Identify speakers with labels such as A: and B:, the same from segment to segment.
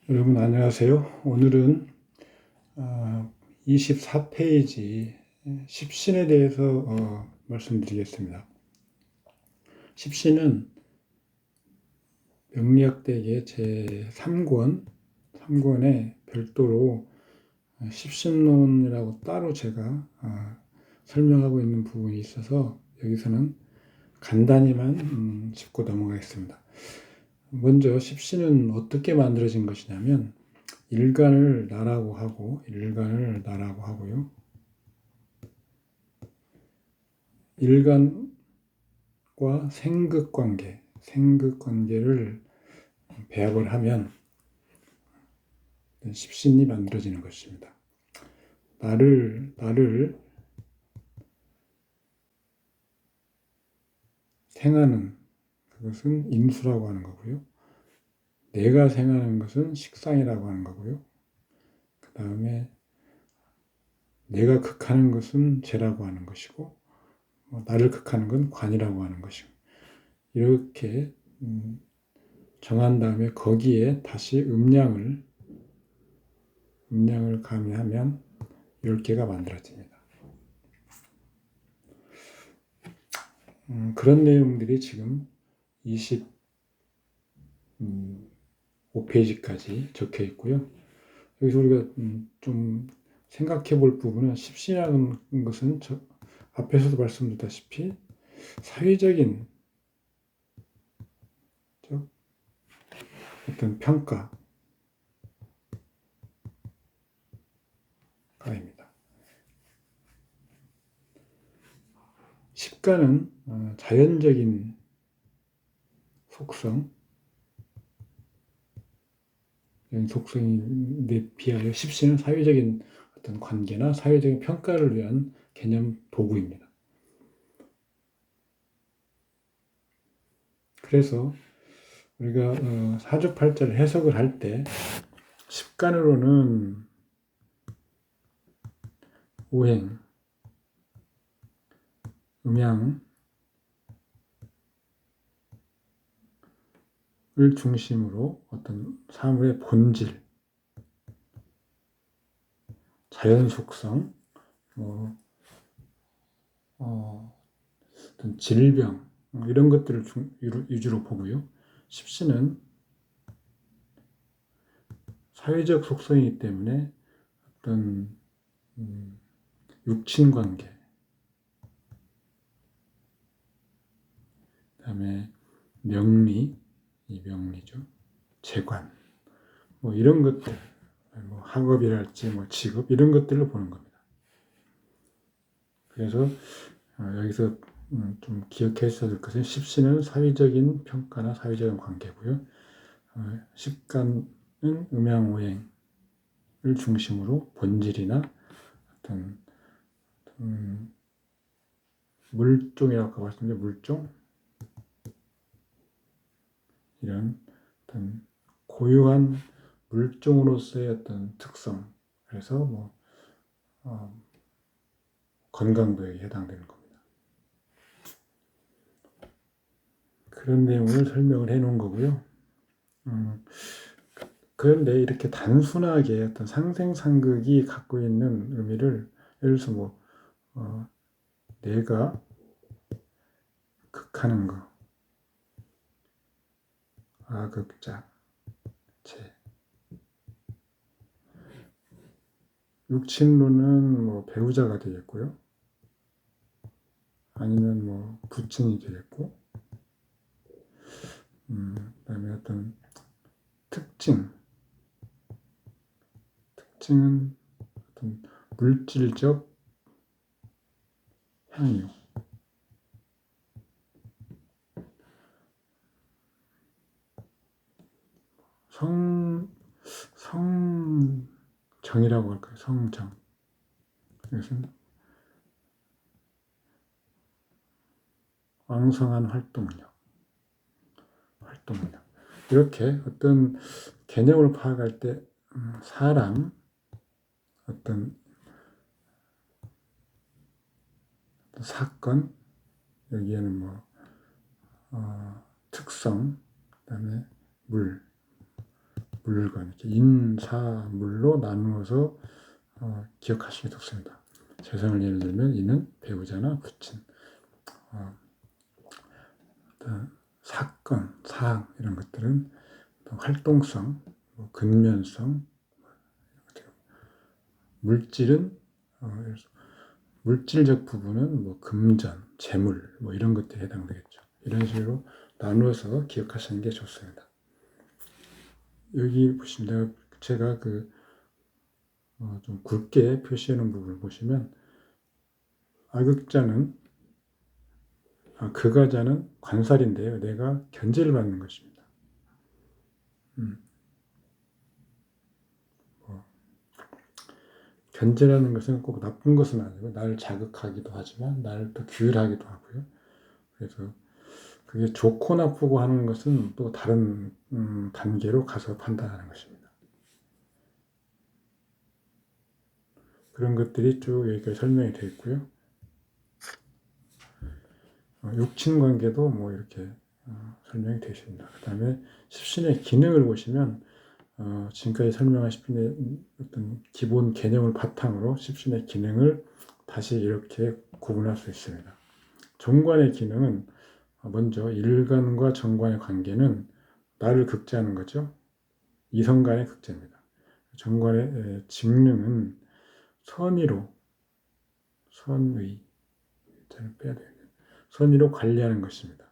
A: 여러분 안녕하세요. 오늘은 24페이지 십신에 대해서 말씀드리겠습니다. 십신은 명리학대계 제3권에 별도로 십신론이라고 따로 제가 설명하고 있는 부분이 있어서 여기서는 간단히만 짚고 넘어가겠습니다. 먼저 십신은 어떻게 만들어진 것이냐면 일간을 나라고 하고요. 일간과 생극관계를 배합을 하면 십신이 만들어지는 것입니다. 나를 생하는 그것은 임수라고 하는 거고요. 내가 생하는 것은 식상이라고 하는 거고요. 그 다음에 내가 극하는 것은 재라고 하는 것이고, 나를 극하는 건 관이라고 하는 것이고, 이렇게 정한 다음에 거기에 다시 음량을 가미하면 10개가 만들어집니다. 그런 내용들이 지금 25페이지까지 적혀 있고요. 여기서 우리가 좀 생각해 볼 부분은 십신이라는 것은 앞에서도 말씀드렸다시피 사회적인 어떤 평가가입니다. 십가는 자연적인 속성에 비하여 십신은 사회적인 어떤 관계나 사회적인 평가를 위한 개념 도구입니다. 그래서 우리가 사주팔자를 해석을 할 때 십간으로는 오행, 음양을 중심으로 어떤 사물의 본질, 자연 속성, 어떤 질병 이런 것들을 위주로 보고요. 십신은 사회적 속성이기 때문에 어떤 육친관계, 그 다음에 명리죠. 재관, 이런 것들, 학업이랄지 직업 이런 것들을 보는 겁니다. 그래서 여기서 좀 기억해야 될 것은 십신은 사회적인 평가나 사회적인 관계고요. 십간은 음양오행을 중심으로 본질이나 어떤 물종이라고 말씀드린 물종 이런 어떤 고유한 물종으로서의 어떤 특성, 그래서 건강도에 해당되는 겁니다. 그런 내용을 설명을 해놓은 거고요. 그런데 이렇게 단순하게 어떤 상생상극이 갖고 있는 의미를 예를 들어서 내가 극하는 거, 아극자, 재. 육친론은 배우자가 되겠고요. 아니면 부친이 되겠고, 그다음에 어떤 특징은 어떤 물질적 향유, 성정이라고 할까요? 성정. 이것은 왕성한 활동력. 이렇게 어떤 개념을 파악할 때 사람, 어떤 사건, 여기에는 특성, 그다음에 물, 물건, 이렇게 인사물로 나누어서 기억하시기 좋습니다. 재성을 예를 들면 이는 배우자나 부친, 어떤 사건, 사항 이런 것들은 활동성, 근면성, 물질은 물질적 부분은 금전, 재물 이런 것들이 해당되겠죠. 이런 식으로 나누어서 기억하시는 게 좋습니다. 여기 보시면 제가 좀 굵게 표시해 놓은 부분을 보시면 악역자는 그가자는 관살인데요. 내가 견제를 받는 것입니다. 견제라는 것은 꼭 나쁜 것은 아니고 나를 자극하기도 하지만 나를 또 규율하기도 하고요. 그래서 그게 좋고 나쁘고 하는 것은 또 다른 단계로 가서 판단하는 것입니다. 그런 것들이 쭉 여기까지 설명이 되어 있고요. 육친 관계도 이렇게 설명이 되어 있습니다. 그 다음에 십신의 기능을 보시면 지금까지 설명한 십신의 어떤 기본 개념을 바탕으로 십신의 기능을 다시 이렇게 구분할 수 있습니다. 정관의 기능은 먼저 일간과 정관의 관계는 나를 극제하는 거죠. 이성 간의 극제입니다. 정관의 직능은 선의로, 선의, 잘 빼야 되겠네요. 선의로 관리하는 것입니다.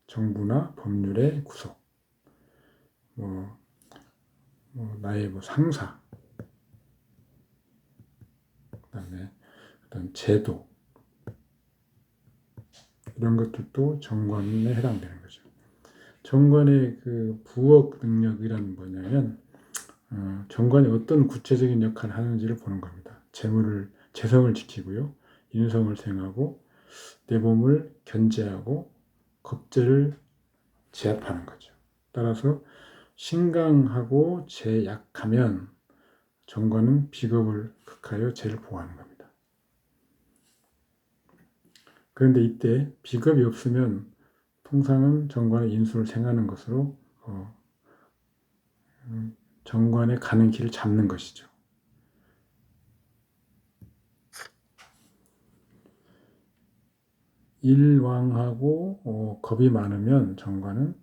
A: 정부나 법률의 구속, 나의 상사, 그다음에 어떤 제도, 이런 것들도 정관에 해당되는 거죠. 정관의 부업 능력이란 뭐냐면 정관이 어떤 구체적인 역할을 하는지를 보는 겁니다. 재성을 지키고요, 인성을 생하고 내 몸을 견제하고 겁제를 제압하는 거죠. 따라서 신강하고 제약하면 정관은 비겁을 극하여 죄를 보호하는 겁니다. 그런데 이때 비겁이 없으면 통상은 정관의 인수를 생하는 것으로 정관에 가는 길을 잡는 것이죠. 일왕하고 겁이 많으면 정관은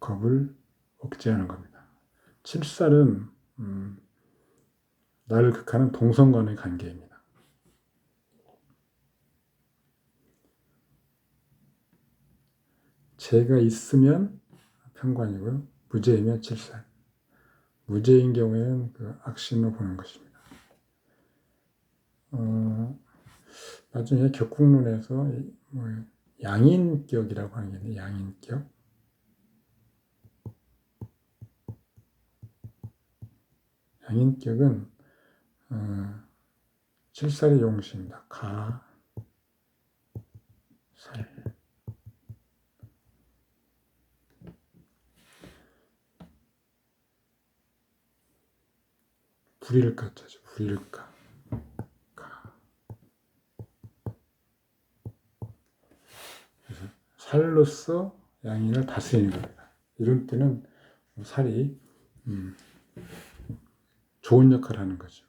A: 겁을 억제하는 겁니다. 칠살은 나를 극하는 동성간의 관계입니다. 죄가 있으면 편관이고요, 무죄이면 칠살. 무죄인 경우에는 악신으로 보는 것입니다. 나중에 격국론에서 양인격이라고 하는 게 있는데, 양인격. 양인격은 칠살의 용시입니다. 가, 살. 불일가자죠. 불일가. 가. 그래서 살로서 양인을 다스리는 겁니다. 이런 때는 살이 좋은 역할을 하는 거죠.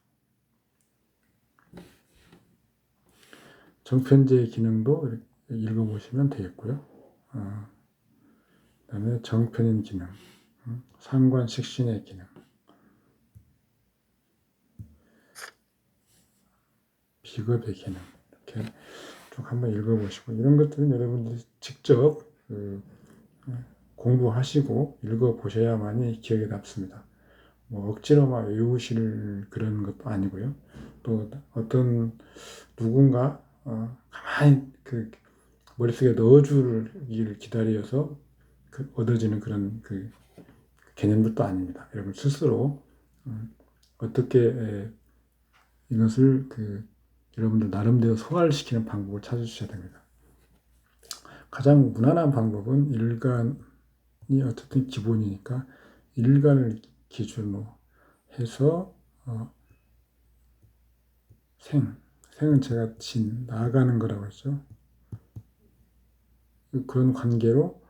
A: 정편제의 기능도 읽어보시면 되겠고요. 그 다음에 정편인 기능, 상관식신의 기능, 비겁의 기능, 이렇게 쭉 한번 읽어보시고, 이런 것들은 여러분들이 직접 공부하시고 읽어보셔야만이 기억에 남습니다. 억지로 외우실 그런 것도 아니고요. 또 어떤 누군가 가만히 머릿속에 넣어주기를 기다려서 얻어지는 그런 개념들도 아닙니다. 여러분 스스로 어떻게 이것을 여러분들 나름대로 소화시키는 방법을 찾아주셔야 됩니다. 가장 무난한 방법은 일간이 어쨌든 기본이니까 일간을 기준으로 해서 생은 제가 나아가는 거라고 했죠. 그런 관계로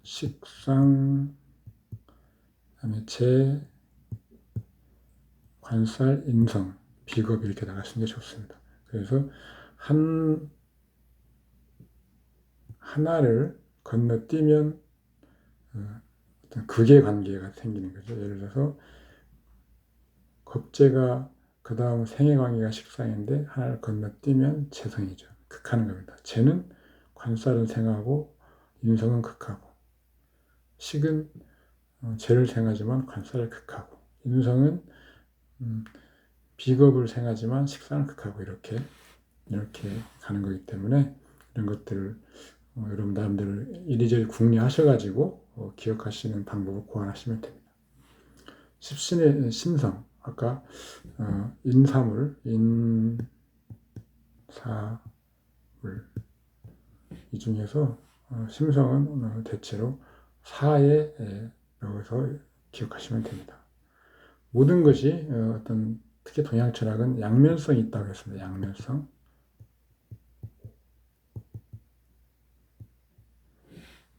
A: 식상, 그다음에 재, 관살, 인성, 비겁 이렇게 나가시는 게 좋습니다. 그래서 하나를 건너뛰면 어떤 극의 관계가 생기는 거죠. 예를 들어서 겁재가 그 다음 생의 관계가 식상인데 하나를 건너뛰면 재성이죠. 극하는 겁니다. 재는 관살은 생하고 인성은 극하고, 식은 재를 생하지만 관살을 극하고, 인성은 비겁을 생하지만 식상을 극하고, 이렇게 가는 거기 때문에 이런 것들을 여러분 나름대로 이리저리 궁리하셔가지고 기억하시는 방법을 고안하시면 됩니다. 십신의 심성, 아까 인사물, 이 중에서 심성은 대체로 사에 여기서 기억하시면 됩니다. 모든 것이 어떤 특히 동양 철학은 양면성이 있다고 했습니다. 양면성.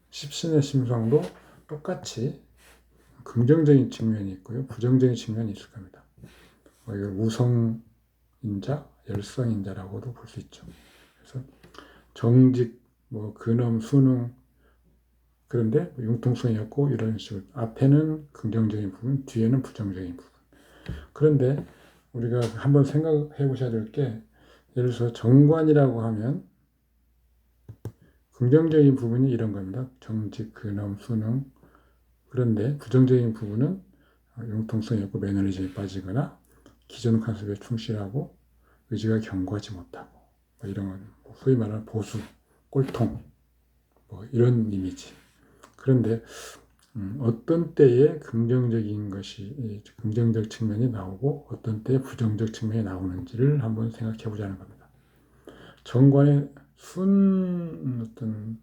A: 십신의 심성도 똑같이 긍정적인 측면이 있고요, 부정적인 측면이 있을 겁니다. 이걸 우성인자, 열성인자라고도 볼 수 있죠. 그래서 정직, 근엄, 순응, 그런데 융통성이었고 이런 식으로 앞에는 긍정적인 부분, 뒤에는 부정적인 부분. 그런데 우리가 한번 생각해 보셔야 될 게, 예를 들어서 정관이라고 하면 긍정적인 부분이 이런 겁니다. 정직, 근엄, 순응. 그런데 부정적인 부분은 융통성이 없고 매너리즘에 빠지거나 기존 관습에 충실하고 의지가 견고하지 못하고, 이런 소위 말하는 보수, 꼴통, 이런 이미지. 그런데 어떤 때에 긍정적 측면이 나오고 어떤 때에 부정적 측면이 나오는지를 한번 생각해 보자는 겁니다. 정관의 어떤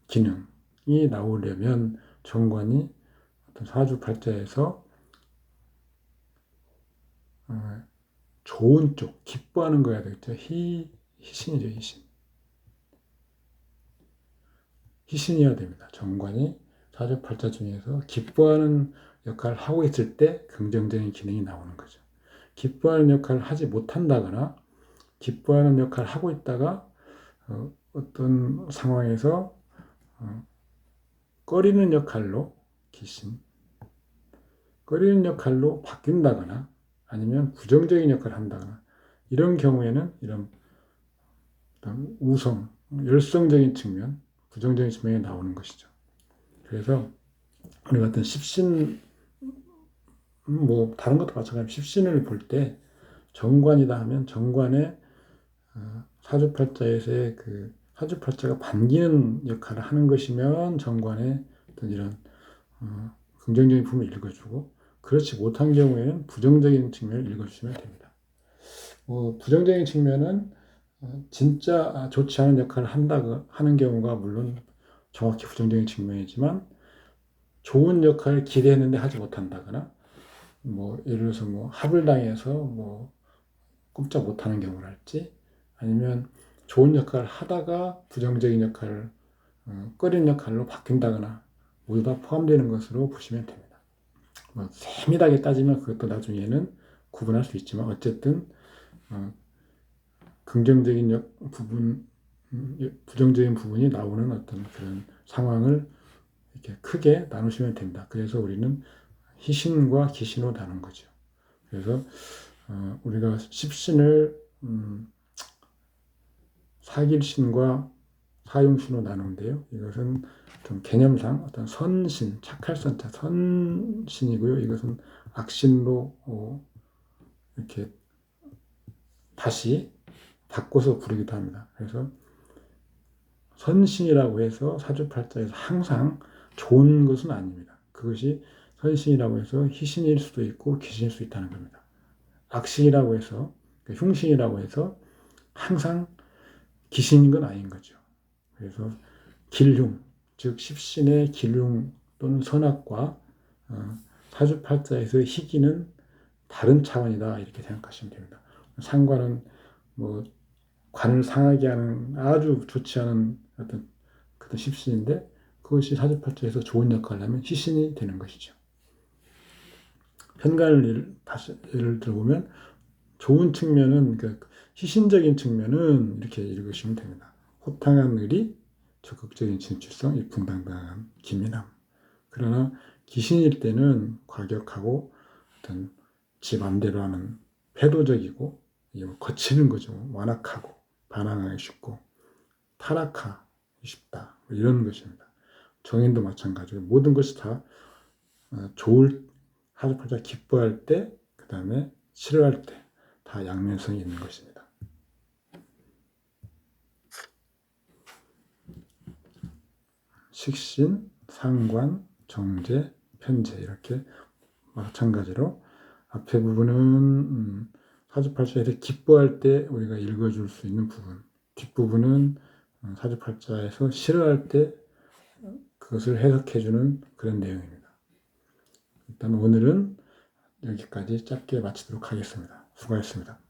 A: 기능이 나오려면 정관이 어떤 사주팔자에서 좋은 쪽, 기뻐하는 거야 되겠죠. 희신이죠, 희신. 희신이어야 됩니다. 정관이 사주팔자 중에서 기뻐하는 역할을 하고 있을 때 긍정적인 기능이 나오는 거죠. 기뻐하는 역할을 하지 못한다거나 기뻐하는 역할을 하고 있다가 어떤 상황에서 꺼리는 역할로 기신, 꺼리는 역할로 바뀐다거나 아니면 부정적인 역할을 한다거나, 이런 경우에는 이런 우성, 열성적인 측면, 부정적인 측면이 나오는 것이죠. 그래서 우리 같은 십신, 다른 것도 마찬가지로 십신을 볼 때 정관이다 하면 정관의 사주팔자에서의 사주팔자가 반기는 역할을 하는 것이면 정관의 어떤 이런 긍정적인 부분을 읽어주고, 그렇지 못한 경우에는 부정적인 측면을 읽어주시면 됩니다. 부정적인 측면은 진짜 좋지 않은 역할을 하는 경우가 물론 정확히 부정적인 측면이지만, 좋은 역할을 기대했는데 하지 못한다거나, 예를 들어서 합을 당해서 꼼짝 못하는 경우랄지, 아니면 좋은 역할을 하다가 부정적인 역할을 꺼리는 역할로 바뀐다거나, 모두 다 포함되는 것으로 보시면 됩니다. 세밀하게 따지면 그것도 나중에는 구분할 수 있지만, 어쨌든 긍정적인 부분, 부정적인 부분이 나오는 어떤 그런 상황을 이렇게 크게 나누시면 됩니다. 그래서 우리는 희신과 기신으로 나눈 거죠. 그래서 우리가 십신을 사길신과 사용신으로 나누는데요. 이것은 어떤 개념상 어떤 선신, 착할 선자, 선신이고요. 이것은 악신으로 이렇게 다시 바꿔서 부르기도 합니다. 그래서 선신이라고 해서 사주팔자에서 항상 좋은 것은 아닙니다. 그것이 선신이라고 해서 희신일 수도 있고 귀신일 수 있다는 겁니다. 악신이라고 해서, 흉신이라고 해서 항상 귀신인 건 아닌 거죠. 그래서 길흉, 즉 십신의 길흉 또는 선악과 사주팔자에서 희기는 다른 차원이다, 이렇게 생각하시면 됩니다. 상관은 관을 상하게 하는 아주 좋지 않은 어떤 십신인데, 그것이 사주팔자에서 좋은 역할을 하면 희신이 되는 것이죠. 편관을 예를 들어보면 좋은 측면은 희신적인 측면은 이렇게 읽으시면 됩니다. 호탕한 의리, 적극적인 진출성, 일풍당당한 기민함. 그러나 기신일 때는 과격하고 어떤 지 맘대로 하는 패도적이고 거치는 거죠. 완악하고 반항하기 쉽고 타락하기 쉽다. 이런 것입니다. 정인도 마찬가지고 모든 것이 다 좋을 사주팔자 기뻐할 때, 그 다음에 싫어할 때 다 양면성이 있는 것입니다. 식신, 상관, 정제, 편제 이렇게 마찬가지로 앞에 부분은 사주팔자에서 기뻐할 때 우리가 읽어줄 수 있는 부분, 뒷부분은 사주팔자에서 싫어할 때 그것을 해석해주는 그런 내용입니다. 일단 오늘은 여기까지 짧게 마치도록 하겠습니다. 수고하셨습니다.